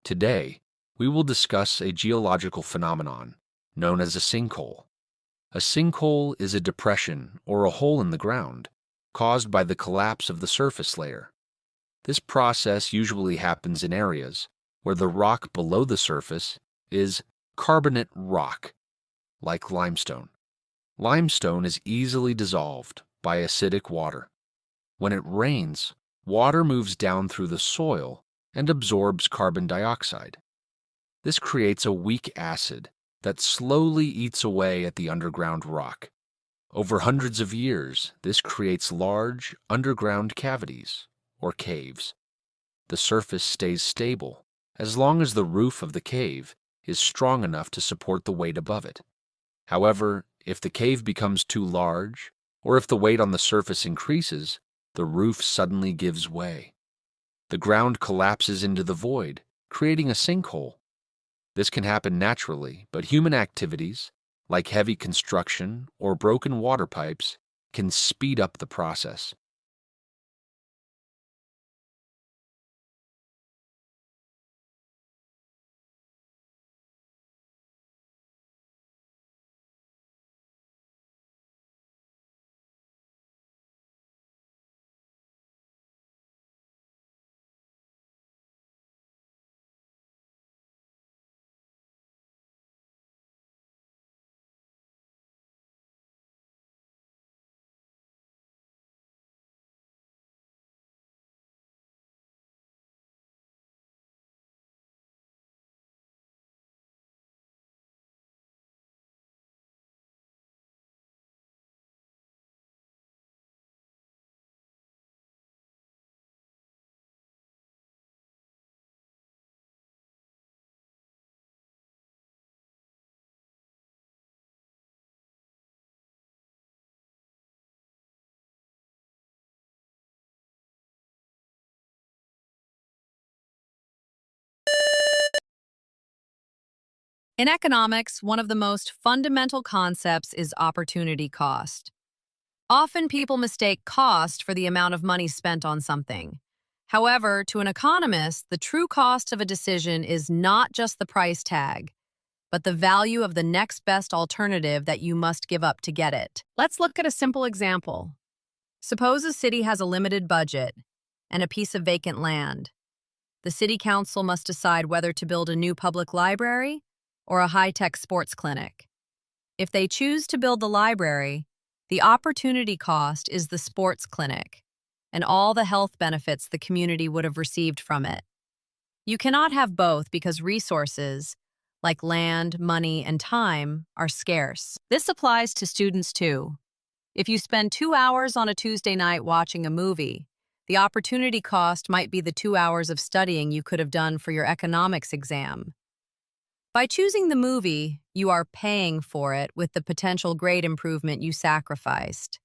Today, we will discuss a geological phenomenon known as a sinkhole. A sinkhole is a depression or a hole in the ground caused by the collapse of the surface layer. This process usually happens in areas where the rock below the surface is carbonate rock, like limestone. Limestone is easily dissolved by acidic water. When it rains, water moves down through the soil and absorbs carbon dioxide. This creates a weak acid that slowly eats away at the underground rock. Over hundreds of years, this creates large underground cavities, or caves. The surface stays stable as long as the roof of the cave is strong enough to support the weight above it. However, if the cave becomes too large, or if the weight on the surface increases, the roof suddenly gives way. The ground collapses into the void, creating a sinkhole. This can happen naturally, but human activities, like heavy construction or broken water pipes, can speed up the process. In economics, one of the most fundamental concepts is opportunity cost. Often people mistake cost for the amount of money spent on something. However, to an economist, the true cost of a decision is not just the price tag, but the value of the next best alternative that you must give up to get it. Let's look at a simple example. Suppose a city has a limited budget and a piece of vacant land. The city council must decide whether to build a new public library or a high-tech sports clinic. If they choose to build the library, the opportunity cost is the sports clinic and all the health benefits the community would have received from it. You cannot have both because resources, like land, money, and time, are scarce. This applies to students too. If you spend 2 hours on a Tuesday night watching a movie, the opportunity cost might be the 2 hours of studying you could have done for your economics exam. By choosing the movie, you are paying for it with the potential grade improvement you sacrificed.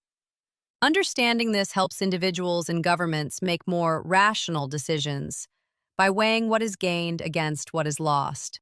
Understanding this helps individuals and governments make more rational decisions by weighing what is gained against what is lost.